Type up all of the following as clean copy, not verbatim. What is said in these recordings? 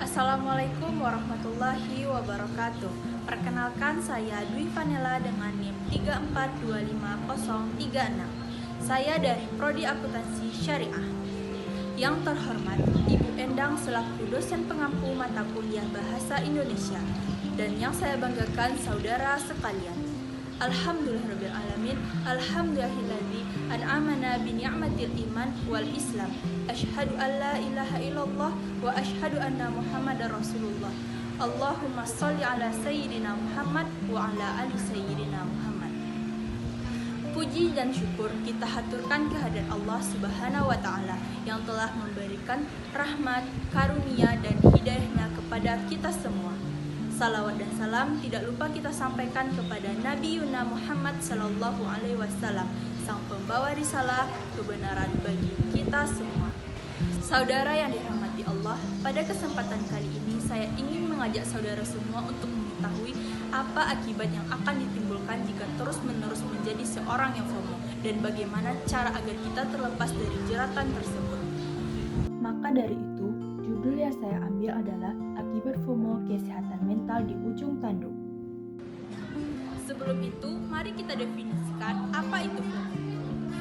Assalamualaikum warahmatullahi wabarakatuh. Perkenalkan, saya Dwi Vanela dengan NIM 3425036. Saya dari Prodi Akuntansi Syariah. Yang terhormat Ibu Endang selaku dosen pengampu mata kuliah Bahasa Indonesia, dan yang saya banggakan saudara sekalian. Alhamdulillahirrabbilalamin. Alhamdulillahilladzi an'amana bi ni'matil iman wal islam. Asyhadu an la ilaha illallah wa asyhadu anna Muhammadar Rasulullah. Allahumma sholli ala sayyidina Muhammad wa ala ali sayyidina Muhammad. Puji dan syukur kita haturkan kehadirat Allah Subhanahu wa taala yang telah memberikan rahmat, karunia dan hidayahnya kepada kita semua. Salawat dan salam tidak lupa kita sampaikan kepada Nabi Yuna Muhammad Sallallahu Alaihi Wasallam, sang pembawa risalah kebenaran bagi kita semua. Saudara yang dirahmati Allah, pada kesempatan kali ini saya ingin mengajak saudara semua untuk mengetahui apa akibat yang akan ditimbulkan jika terus-menerus menjadi seorang yang FOMO, dan bagaimana cara agar kita terlepas dari jeratan tersebut. Maka dari itu, judul yang saya ambil adalah akibat FOMO kesehatan mental di ujung tanduk. Sebelum itu, mari kita definisikan apa itu FOMO.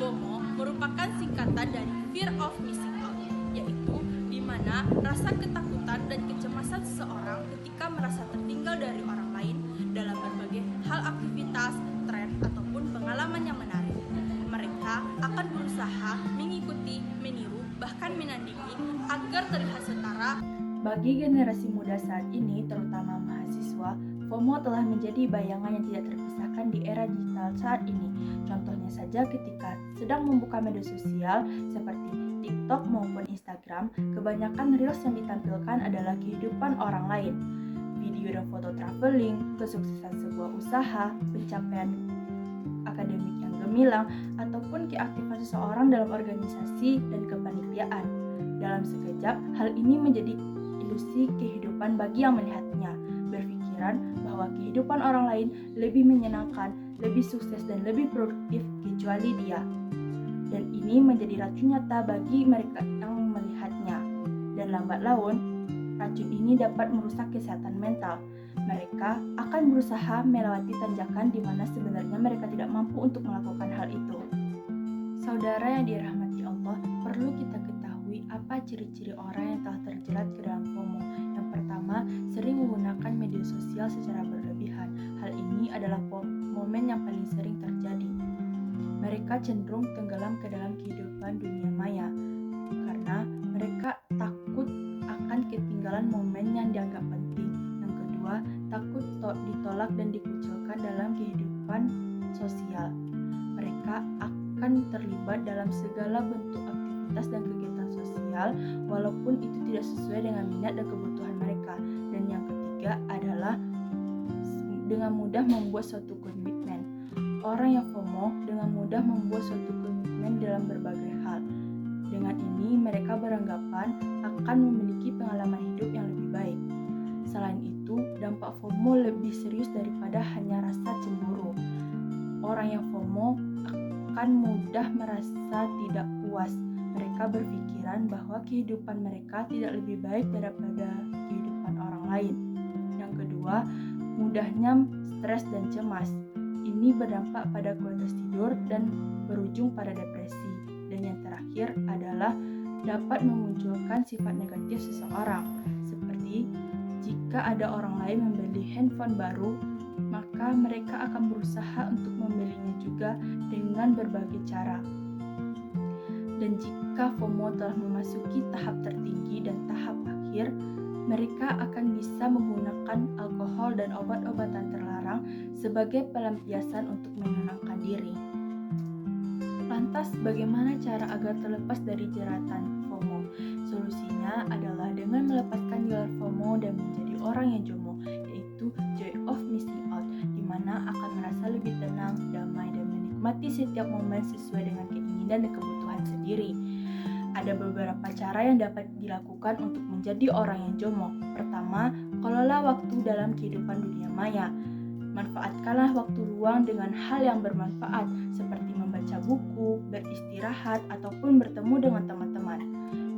FOMO merupakan singkatan dari Fear of Missing Out, yaitu di mana rasa ketakutan dan kecemasan seseorang ketika merasa tertinggal dari orang lain dalam berbagai hal, aktivitas, tren, ataupun pengalaman yang menarik. Mereka akan berusaha mengikuti, meniru, bahkan menandingi agar terlihat setara. Bagi generasi muda saat ini, terutama mahasiswa, FOMO telah menjadi bayangan yang tidak terpisahkan di era digital saat ini. Contohnya saja ketika sedang membuka media sosial seperti TikTok maupun Instagram, kebanyakan reels yang ditampilkan adalah kehidupan orang lain. Video dan foto traveling, kesuksesan sebuah usaha, pencapaian akademik yang gemilang, ataupun keaktifan seseorang dalam organisasi dan kepanitiaan. Dalam sekejap, hal ini menjadi ilusi kehidupan bagi yang melihatnya, berpikiran bahwa kehidupan orang lain lebih menyenangkan, lebih sukses dan lebih produktif kecuali dia. Dan ini menjadi racun nyata bagi mereka yang melihatnya. Dan lambat laun, racun ini dapat merusak kesehatan mental. Mereka akan berusaha melewati tanjakan di mana sebenarnya mereka tidak mampu untuk melakukan hal itu. Saudara yang dirahmati Allah, perlu kita ketahui apa ciri-ciri orang yang telah terjerat ke dalam FOMO. Yang pertama, sering menggunakan media sosial secara berlebihan. Hal ini adalah momen yang paling sering terjadi. Mereka cenderung tenggelam ke dalam kehidupan dunia maya karena mereka takut akan ketinggalan momen yang dianggap penting. Yang kedua, takut ditolak dan dikucilkan dalam kehidupan sosial. Mereka akan terlibat dalam segala bentuk aktivitas dan kegiatan sosial walaupun itu tidak sesuai dengan minat dan kebutuhan mereka. Dan yang ketiga adalah dengan mudah membuat suatu komitmen. Orang yang FOMO dengan mudah membuat suatu komitmen dalam berbagai hal. Dengan ini mereka beranggapan akan memiliki pengalaman hidup yang lebih baik. Selain itu, dampak FOMO lebih serius daripada hanya rasa cemburu. Orang yang FOMO akan mudah merasa tidak puas. Mereka berpikiran bahwa kehidupan mereka tidak lebih baik daripada kehidupan orang lain. Yang kedua, mudahnya stres dan cemas. Ini berdampak pada kualitas tidur dan berujung pada depresi. Dan yang terakhir adalah dapat memunculkan sifat negatif seseorang. Seperti jika ada orang lain membeli handphone baru, maka mereka akan berusaha untuk membelinya juga dengan berbagai cara. Dan jika FOMO telah memasuki tahap tertinggi dan tahap akhir, mereka akan bisa menggunakan alkohol dan obat-obatan terlarang sebagai pelampiasan untuk menenangkan diri. Lantas, bagaimana cara agar terlepas dari jeratan FOMO? Solusinya adalah dengan melepaskan gelar FOMO dan menjadi orang yang JOMO, yaitu Joy of Missing Out, di mana akan merasa lebih tenang, damai, dan menikmati setiap momen sesuai dengan keinginan dan kebutuhan sendiri. Ada beberapa cara yang dapat dilakukan untuk menjadi orang yang JOMO. Pertama, kelola waktu dalam kehidupan dunia maya. Manfaatkanlah waktu luang dengan hal yang bermanfaat, seperti membaca buku, beristirahat, ataupun bertemu dengan teman-teman.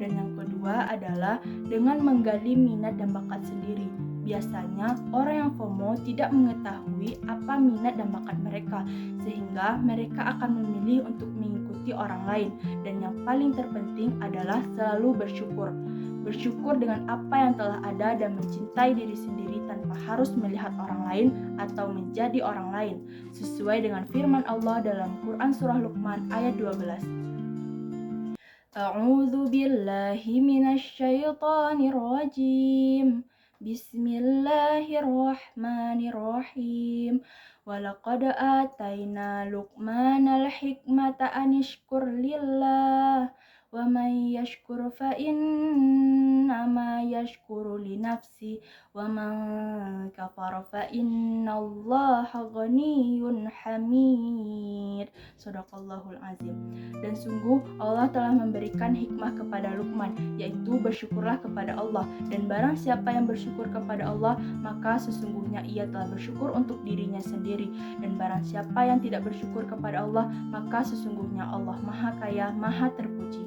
Dan yang kedua adalah dengan menggali minat dan bakat sendiri. Biasanya orang yang FOMO tidak mengetahui apa minat dan bakat mereka, sehingga mereka akan memilih untuk mengikuti orang lain. Dan yang paling terpenting adalah selalu bersyukur. Bersyukur dengan apa yang telah ada dan mencintai diri sendiri tanpa harus melihat orang lain atau menjadi orang lain, sesuai dengan firman Allah dalam Quran Surah Luqman ayat 12. A'udzu billahi minasyaitonir rajim. Bismillahirrahmanirrahim. Walaqad ataina Luqmanal hikmata anishkur lillah. Wa man yashkur fa innama yashkuru li nafsi wa man kafara fa innallaha ghaniyyun hamid. Shadaqallahul azim. Dan sungguh Allah telah memberikan hikmah kepada Luqman, yaitu bersyukurlah kepada Allah. Dan barang siapa yang bersyukur kepada Allah, maka sesungguhnya ia telah bersyukur untuk dirinya sendiri. Dan barang siapa yang tidak bersyukur kepada Allah, maka sesungguhnya Allah Maha Kaya, Maha Terpuji.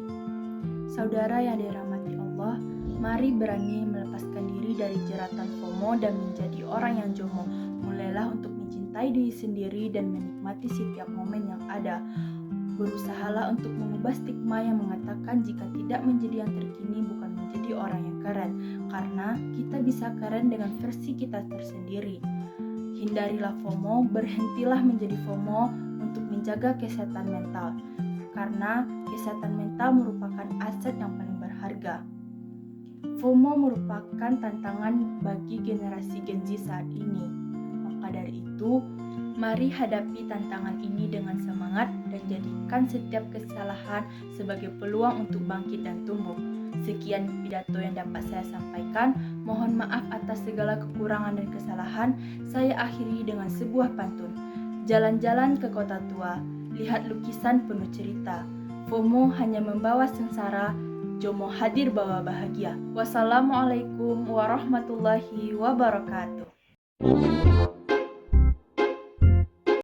Saudara yang dirahmati Allah, mari berani melepaskan diri dari jeratan FOMO dan menjadi orang yang jomo. Mulailah untuk mencintai diri sendiri dan menikmati setiap momen yang ada. Berusahalah untuk mengubah stigma yang mengatakan jika tidak menjadi yang terkini bukan menjadi orang yang keren, karena kita bisa keren dengan versi kita tersendiri. Hindarilah FOMO, berhentilah menjadi FOMO untuk menjaga kesehatan mental, karena kesehatan mental merupakan aset yang paling berharga. FOMO merupakan tantangan bagi generasi Gen Z saat ini. Maka dari itu, mari hadapi tantangan ini dengan semangat dan jadikan setiap kesalahan sebagai peluang untuk bangkit dan tumbuh. Sekian pidato yang dapat saya sampaikan. Mohon maaf atas segala kekurangan dan kesalahan. Saya akhiri dengan sebuah pantun. Jalan-jalan ke kota tua, lihat lukisan penuh cerita. FOMO hanya membawa sengsara, jomo hadir bawa bahagia. Wassalamualaikum warahmatullahi wabarakatuh.